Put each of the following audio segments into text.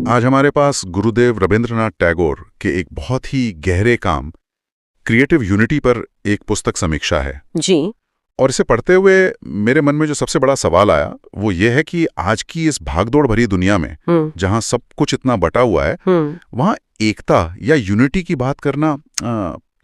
आज हमारे पास गुरुदेव रविंद्रनाथ टैगोर के एक बहुत ही गहरे काम क्रिएटिव यूनिटी पर एक पुस्तक समीक्षा है जी। और इसे पढ़ते हुए मेरे मन में जो सबसे बड़ा सवाल आया वो ये है कि आज की इस भागदौड़ भरी दुनिया में जहां सब कुछ इतना बटा हुआ है वहां एकता या यूनिटी की बात करना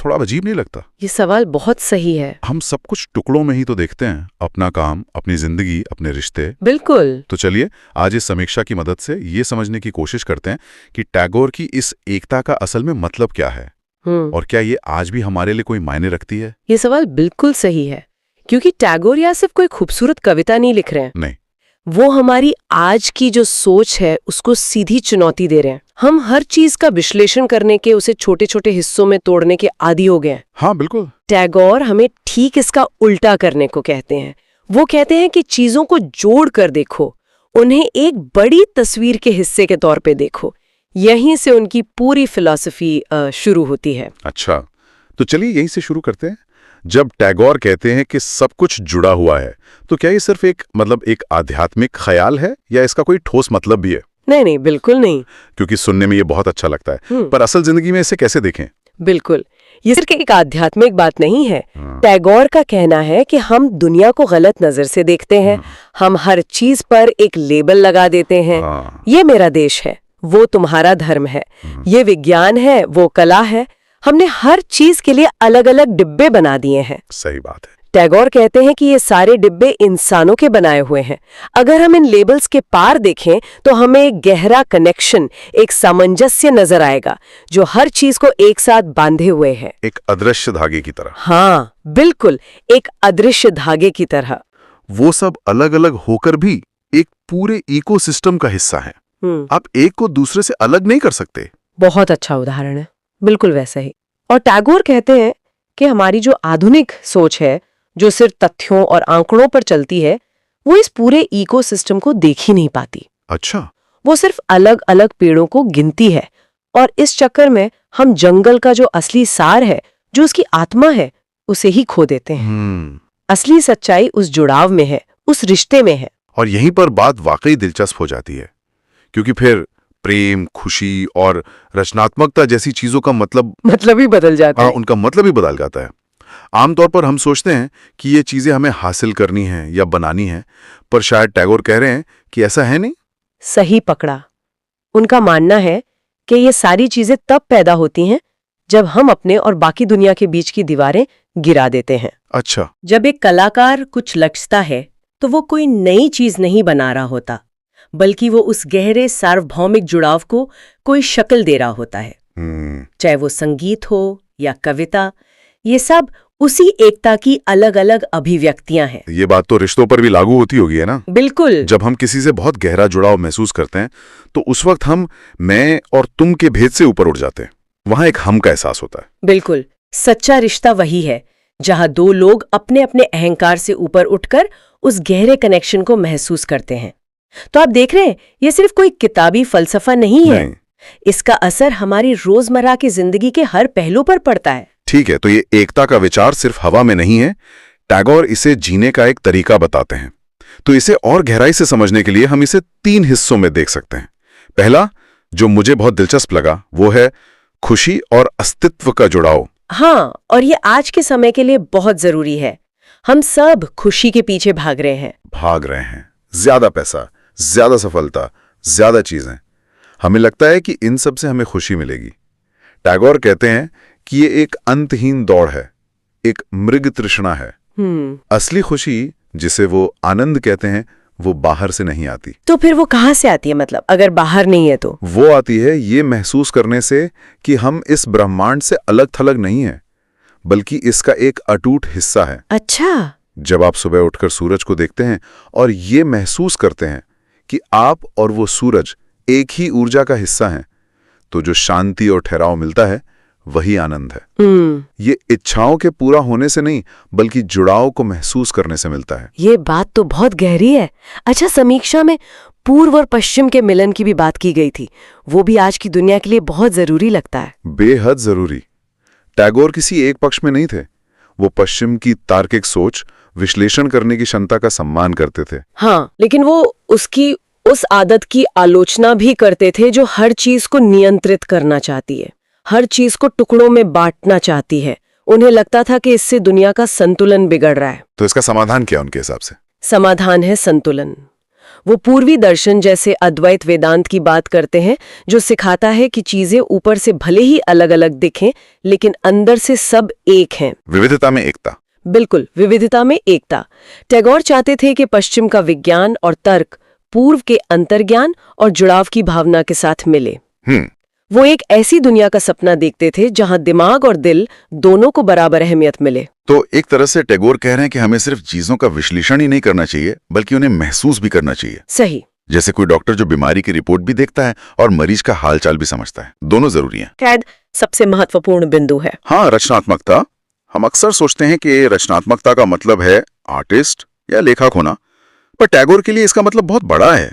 थोड़ा अजीब नहीं लगता? ये सवाल बहुत सही है। हम सब कुछ टुकड़ों में ही तो देखते हैं, अपना काम, अपनी जिंदगी, अपने रिश्ते। बिल्कुल। तो चलिए आज इस समीक्षा की मदद से ये समझने की कोशिश करते हैं कि टैगोर की इस एकता का असल में मतलब क्या है और क्या ये आज भी हमारे लिए कोई मायने रखती है। ये सवाल बिल्कुल सही है, क्योंकि टैगोर यहाँ सिर्फ कोई खूबसूरत कविता नहीं लिख रहे हैं। नहीं, वो हमारी आज की जो सोच है उसको सीधी चुनौती दे रहे हैं। हम हर चीज का विश्लेषण करने के, उसे छोटे छोटे हिस्सों में तोड़ने के आदी हो गए हैं। हाँ बिल्कुल। टैगोर हमें ठीक इसका उल्टा करने को कहते हैं। वो कहते हैं कि चीजों को जोड़ कर देखो, उन्हें एक बड़ी तस्वीर के हिस्से के तौर पे देखो। यहीं से उनकी पूरी फिलॉसफी शुरू होती है। अच्छा, तो चलिए यहीं से शुरू करते हैं। जब टैगोर कहते हैं कि सब कुछ जुड़ा हुआ है, तो क्या ये सिर्फ एक आध्यात्मिक ख्याल है या इसका कोई ठोस मतलब भी है? नहीं नहीं, बिल्कुल नहीं। क्योंकि सुनने में ये बहुत अच्छा लगता है, पर असल जिंदगी में इसे कैसे देखें? बिल्कुल, ये सिर्फ एक आध्यात्मिक बात नहीं है। टैगोर का कहना है कि हम दुनिया को गलत नजर से देखते हैं। हम हर चीज पर एक लेबल लगा देते हैं। ये मेरा देश है, वो तुम्हारा धर्म है, ये विज्ञान है, वो कला है। हमने हर चीज के लिए अलग अलग डिब्बे बना दिए हैं। सही बात है। टैगोर कहते हैं कि ये सारे डिब्बे इंसानों के बनाए हुए हैं। अगर हम इन लेबल्स के पार देखें तो हमें एक गहरा कनेक्शन, एक सामंजस्य नजर आएगा जो हर चीज को एक साथ बांधे हुए है, एक अदृश्य धागे की तरह। हाँ बिल्कुल, एक अदृश्य धागे की तरह। वो सब अलग अलग होकर भी एक पूरे इकोसिस्टम का हिस्सा है। आप एक को दूसरे से अलग नहीं कर सकते। बहुत अच्छा उदाहरण है, बिल्कुल वैसा ही। और टैगोर कहते हैं कि हमारी जो आधुनिक सोच है, जो सिर्फ तथ्यों और आंकड़ों पर चलती है, वो इस पूरे इकोसिस्टम को देख ही नहीं पाती। अच्छा। वो सिर्फ अलग अलग पेड़ों को गिनती है और इस चक्कर में हम जंगल का जो असली सार है, जो उसकी आत्मा है, उसे ही खो देते हैं। असली सच्चाई उस जुड़ाव में है, उस रिश्ते में है। और यहीं पर बात वाकई दिलचस्प हो जाती है, क्योंकि फिर प्रेम, खुशी और रचनात्मकता जैसी चीजों का मतलब ही बदल जाता है। उनका मतलब ही बदल जाता है। आमतौर पर हम सोचते हैं कि ये चीजें हमें हासिल करनी है या बनानी है, पर शायद टैगोर कह रहे हैं कि ऐसा है नहीं। सही पकड़ा। उनका मानना है कि ये सारी चीजें तब पैदा होती हैं जब हम अपने और बाकी दुनिया के बीच की दीवारें गिरा देते हैं। अच्छा। जब एक कलाकार कुछ लचता है तो वो कोई नई चीज नहीं बना रहा होता, बल्कि वो उस गहरे सार्वभौमिक जुड़ाव को कोई शक्ल दे रहा होता है। चाहे वो संगीत हो या कविता, ये सब उसी एकता की अलग अलग अभिव्यक्तियां हैं। ये बात तो रिश्तों पर भी लागू होती होगी, है ना? बिल्कुल। जब हम किसी से बहुत गहरा जुड़ाव महसूस करते हैं तो उस वक्त हम मैं और तुम के भेद से ऊपर उठ जाते हैं। वहां एक हम का एहसास होता है। बिल्कुल। सच्चा रिश्ता वही है जहां दो लोग अपने अपने अहंकार से ऊपर उठकर उस गहरे कनेक्शन को महसूस करते हैं। तो आप देख रहे हैं, ये सिर्फ कोई किताबी फलसफा नहीं है। इसका असर हमारी रोजमर्रा की जिंदगी के हर पहलू पर पड़ता है। ठीक है, तो ये एकता का विचार सिर्फ हवा में नहीं है। टैगोर इसे जीने का एक तरीका बताते हैं। तो इसे और गहराई से समझने के लिए हम इसे 3 हिस्सों में देख सकते हैं। पहला, जो मुझे बहुत दिलचस्प लगा, वो है खुशी और अस्तित्व का जुड़ाव। हाँ, और ये आज के समय के लिए बहुत जरूरी है। हम सब खुशी के पीछे भाग रहे हैं। ज्यादा पैसा, ज्यादा सफलता, ज्यादा चीजें। हमें लगता है कि इन सब से हमें खुशी मिलेगी। टैगोर कहते हैं कि ये एक अंतहीन दौड़ है, एक मृग तृष्णा है। असली खुशी, जिसे वो आनंद कहते हैं, वो बाहर से नहीं आती। तो फिर वो कहाँ से आती है? मतलब अगर बाहर नहीं है तो वो आती है ये महसूस करने से कि हम इस ब्रह्मांड से अलग थलग नहीं है, बल्कि इसका एक अटूट हिस्सा है। अच्छा। जब आप सुबह उठकर सूरज को देखते हैं और ये महसूस करते हैं कि आप और वो सूरज एक ही ऊर्जा का हिस्सा हैं, तो जो शांति और ठहराव मिलता है वही आनंद है। ये इच्छाओं के पूरा होने से नहीं, बल्कि जुड़ाव को महसूस करने से मिलता है। ये बात तो बहुत गहरी है। अच्छा, समीक्षा में पूर्व और पश्चिम के मिलन की भी बात की गई थी। वो भी आज की दुनिया के लिए बहुत जरूरी लगता है। बेहद जरूरी। टैगोर किसी एक पक्ष में नहीं थे। वो पश्चिम की तार्किक सोच, विश्लेषण करने की क्षमता का सम्मान करते थे। हाँ, लेकिन वो उसकी उस आदत की आलोचना भी करते थे जो हर चीज को नियंत्रित करना चाहती है, हर चीज को टुकड़ों में बांटना चाहती है। उन्हें लगता था कि इससे दुनिया का संतुलन बिगड़ रहा है। तो इसका समाधान क्या उनके हिसाब से? समाधान है संतुलन। वो पूर्वी दर्शन जैसे अद्वैत वेदांत की बात करते हैं, जो सिखाता है कि चीजें ऊपर से भले ही अलग अलग दिखें, लेकिन अंदर से सब एक हैं। विविधता में एकता। बिल्कुल, विविधता में एकता। टैगोर चाहते थे कि पश्चिम का विज्ञान और तर्क पूर्व के अंतर्ज्ञान और जुड़ाव की भावना के साथ मिले। वो एक ऐसी दुनिया का सपना देखते थे जहां दिमाग और दिल दोनों को बराबर अहमियत मिले। तो एक तरह से टैगोर कह रहे हैं कि हमें सिर्फ चीजों का विश्लेषण ही नहीं करना चाहिए, बल्कि उन्हें महसूस भी करना चाहिए। सही। जैसे कोई डॉक्टर जो बीमारी की रिपोर्ट भी देखता है और मरीज का हालचाल भी समझता है, दोनों जरूरी हैं। शायद सबसे महत्वपूर्ण बिंदु है। हाँ, रचनात्मकता। हम अक्सर सोचते हैं कि रचनात्मकता का मतलब है आर्टिस्ट या लेखक होना, पर टैगोर के लिए इसका मतलब बहुत बड़ा है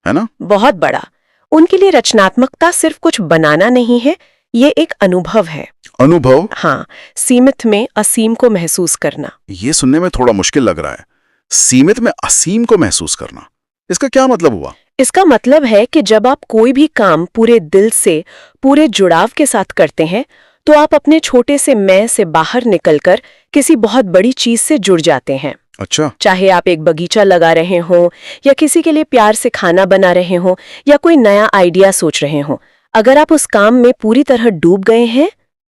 ना? बहुत बड़ा। उनके लिए रचनात्मकता सिर्फ कुछ बनाना नहीं है, ये एक अनुभव है। अनुभव? हाँ, सीमित में असीम को महसूस करना। ये सुनने में थोड़ा मुश्किल लग रहा है। सीमित में असीम को महसूस करना, इसका क्या मतलब हुआ? इसका मतलब है कि जब आप कोई भी काम पूरे दिल से, पूरे जुड़ाव के साथ करते हैं, तो आप अपने छोटे से मैं से बाहर निकलकर किसी बहुत बड़ी चीज से जुड़ जाते हैं। अच्छा। चाहे आप एक बगीचा लगा रहे हों, या किसी के लिए प्यार से खाना बना रहे हों, या कोई नया आइडिया सोच रहे हों, अगर आप उस काम में पूरी तरह डूब गए हैं,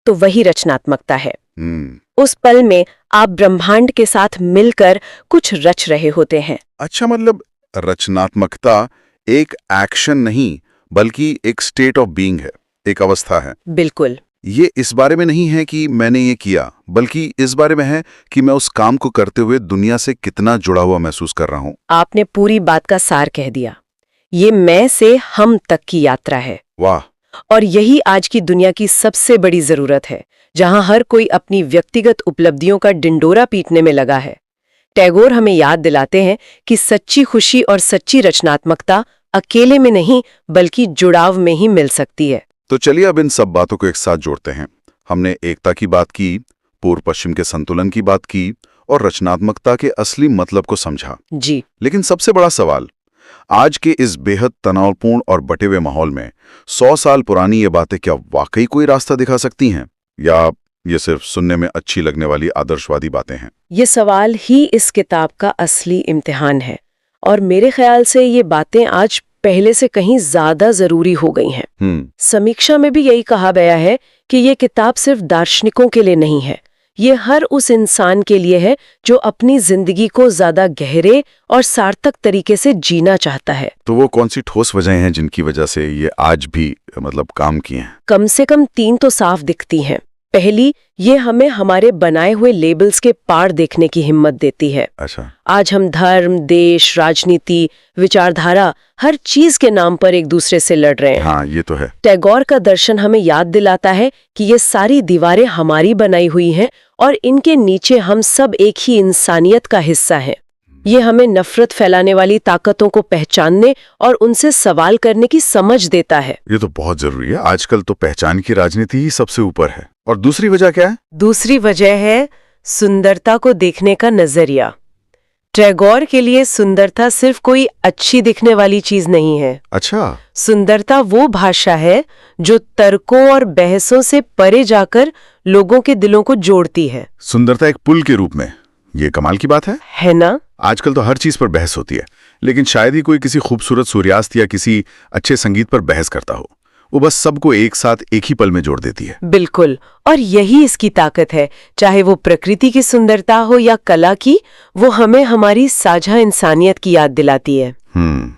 तो वही रचनात्मकता है। उस पल में आप ब्रह्मांड के साथ मिलकर कुछ रच रहे होते हैं। अच्छा, मतलब रचनात्मकता एक एक्शन नहीं, बल्कि एक स्टेट ऑफ बीइंग है, एक अवस्था है। बिल्कुल। ये इस बारे में नहीं है कि मैंने ये किया, बल्कि इस बारे में है कि मैं उस काम को करते हुए दुनिया से कितना जुड़ा हुआ महसूस कर रहा हूँ। आपने पूरी बात का सार कह दिया। ये मैं से हम तक की यात्रा है। वाह। और यही आज की दुनिया की सबसे बड़ी जरूरत है, जहां हर कोई अपनी व्यक्तिगत उपलब्धियों का डिंडोरा पीटने में लगा है। टैगोर हमें याद दिलाते हैं कि सच्ची खुशी और सच्ची रचनात्मकता अकेले में नहीं, बल्कि जुड़ाव में ही मिल सकती है। तो चलिए अब इन सब बातों को एक साथ जोड़ते हैं। हमने एकता की बात की, पूर्व पश्चिम के संतुलन की बात की, और रचनात्मकता के असली मतलब को समझा। जी। लेकिन सबसे बड़ा सवाल, आज के इस बेहद तनावपूर्ण और बटे हुए माहौल में 100 साल पुरानी ये बातें क्या वाकई कोई रास्ता दिखा सकती हैं, या ये सिर्फ सुनने में अच्छी लगने वाली आदर्शवादी बातें हैं? ये सवाल ही इस किताब का असली इम्तिहान है, और मेरे ख्याल से ये बातें आज पहले से कहीं ज्यादा जरूरी हो गई हैं। समीक्षा में भी यही कहा गया है कि ये किताब सिर्फ दार्शनिकों के लिए नहीं है, ये हर उस इंसान के लिए है जो अपनी जिंदगी को ज्यादा गहरे और सार्थक तरीके से जीना चाहता है। तो वो कौन सी ठोस वजहें हैं जिनकी वजह से ये आज भी काम किए हैं? कम से कम 3 तो साफ दिखती हैं। पहली, ये हमें हमारे बनाए हुए लेबल्स के पार देखने की हिम्मत देती है। अच्छा। आज हम धर्म, देश, राजनीति, विचारधारा, हर चीज के नाम पर एक दूसरे से लड़ रहे हैं। हाँ, ये तो है। टैगोर का दर्शन हमें याद दिलाता है कि ये सारी दीवारें हमारी बनाई हुई हैं, और इनके नीचे हम सब एक ही इंसानियत का हिस्सा हैं। ये हमें नफरत फैलाने वाली ताकतों को पहचानने और उनसे सवाल करने की समझ देता है। ये तो बहुत जरूरी है। आजकल तो पहचान की राजनीति ही सबसे ऊपर है। और दूसरी वजह क्या है? दूसरी वजह है सुंदरता को देखने का नजरिया। टैगोर के लिए सुंदरता सिर्फ कोई अच्छी दिखने वाली चीज नहीं है। अच्छा। सुंदरता वो भाषा है जो तर्कों और बहसों से परे जाकर लोगों के दिलों को जोड़ती है। सुंदरता एक पुल के रूप में, ये कमाल की बात है ना? आजकल तो हर चीज पर बहस होती है, लेकिन शायद ही कोई किसी खूबसूरत सूर्यास्त या किसी अच्छे संगीत पर बहस करता हो। वो बस सबको एक साथ एक ही पल में जोड़ देती है। बिल्कुल, और यही इसकी ताकत है। चाहे वो प्रकृति की सुंदरता हो या कला की, वो हमें हमारी साझा इंसानियत की याद दिलाती है।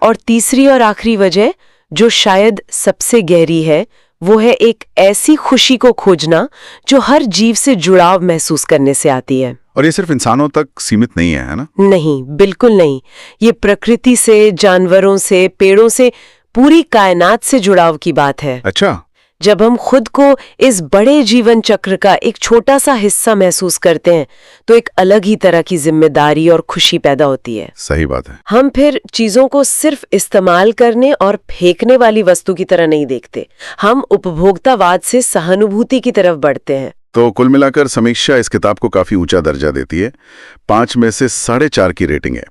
और तीसरी और आखिरी वजह, जो शायद सबसे गहरी है, वो है एक ऐसी खुशी को खोजना जो हर जीव से जुड़ाव महसूस करने से आती है। और ये सिर्फ इंसानों तक सीमित नहीं है ना? नहीं, बिल्कुल नहीं। ये प्रकृति से, जानवरों से, पेड़ों से, पूरी कायनात से जुड़ाव की बात है। अच्छा। जब हम खुद को इस बड़े जीवन चक्र का एक छोटा सा हिस्सा महसूस करते हैं, तो एक अलग ही तरह की जिम्मेदारी और खुशी पैदा होती है। सही बात है। हम फिर चीजों को सिर्फ इस्तेमाल करने और फेंकने वाली वस्तु की तरह नहीं देखते। हम उपभोक्तावाद से सहानुभूति की तरफ बढ़ते हैं। तो कुल मिलाकर समीक्षा इस किताब को काफी ऊंचा दर्जा देती है। 5 में से 4.5 की रेटिंग है,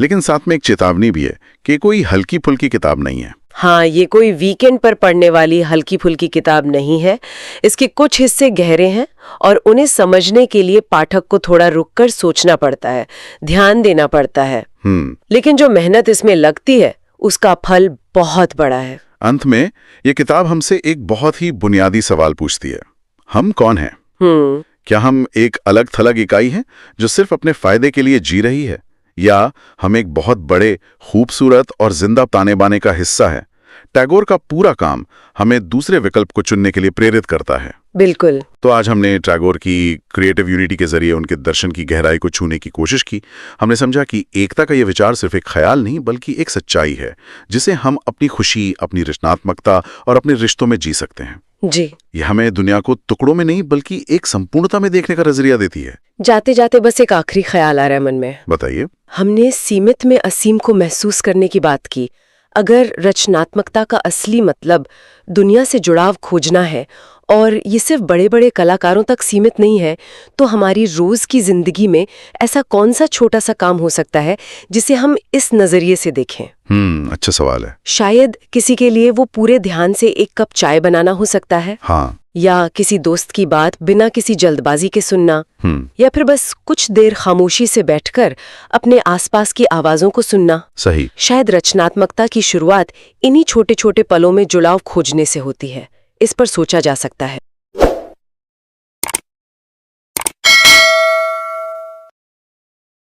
लेकिन साथ में एक चेतावनी भी है कि कोई हल्की फुल्की किताब नहीं है। हाँ, ये कोई वीकेंड पर पढ़ने वाली हल्की फुल्की किताब नहीं है। इसके कुछ हिस्से गहरे हैं और उन्हें समझने के लिए पाठक को थोड़ा रुककर सोचना पड़ता है, ध्यान देना पड़ता है। लेकिन जो मेहनत इसमें लगती है उसका फल बहुत बड़ा है। अंत में ये किताब हमसे एक बहुत ही बुनियादी सवाल पूछती है, हम कौन हैं? क्या हम एक अलग थलग इकाई हैं जो सिर्फ अपने फायदे के लिए जी रही है, या हम एक बहुत बड़े, खूबसूरत और जिंदा ताने बाने का हिस्सा है? टैगोर का पूरा काम हमें दूसरे विकल्प को चुनने के लिए प्रेरित करता है। बिल्कुल। तो आज हमने टैगोर की क्रिएटिव यूनिटी के जरिए उनके दर्शन की गहराई को छूने की कोशिश की। हमने समझा कि एकता का यह विचार सिर्फ एक ख्याल नहीं बल्कि एक सच्चाई है जिसे हम अपनी खुशी, अपनी रचनात्मकता और अपने रिश्तों में जी सकते हैं। जी। यह हमें दुनिया को टुकड़ों में नहीं बल्कि एक संपूर्णता में देखने का नजरिया देती है। जाते जाते बस एक आखिरी ख्याल आ रहा है मन में। बताइए। हमने सीमित में असीम को महसूस करने की बात की। अगर रचनात्मकता का असली मतलब दुनिया से जुड़ाव खोजना है और ये सिर्फ बड़े बड़े कलाकारों तक सीमित नहीं है, तो हमारी रोज की जिंदगी में ऐसा कौन सा छोटा सा काम हो सकता है जिसे हम इस नजरिए से देखें? अच्छा सवाल है। शायद किसी के लिए वो पूरे ध्यान से एक कप चाय बनाना हो सकता है। हाँ। या किसी दोस्त की बात बिना किसी जल्दबाजी के सुनना। या फिर बस कुछ देर खामोशी से बैठकर अपने आसपास की आवाजों को सुनना। सही। शायद रचनात्मकता की शुरुआत इन्हीं छोटे छोटे पलों में जुड़ाव खोजने से होती है। इस पर सोचा जा सकता है।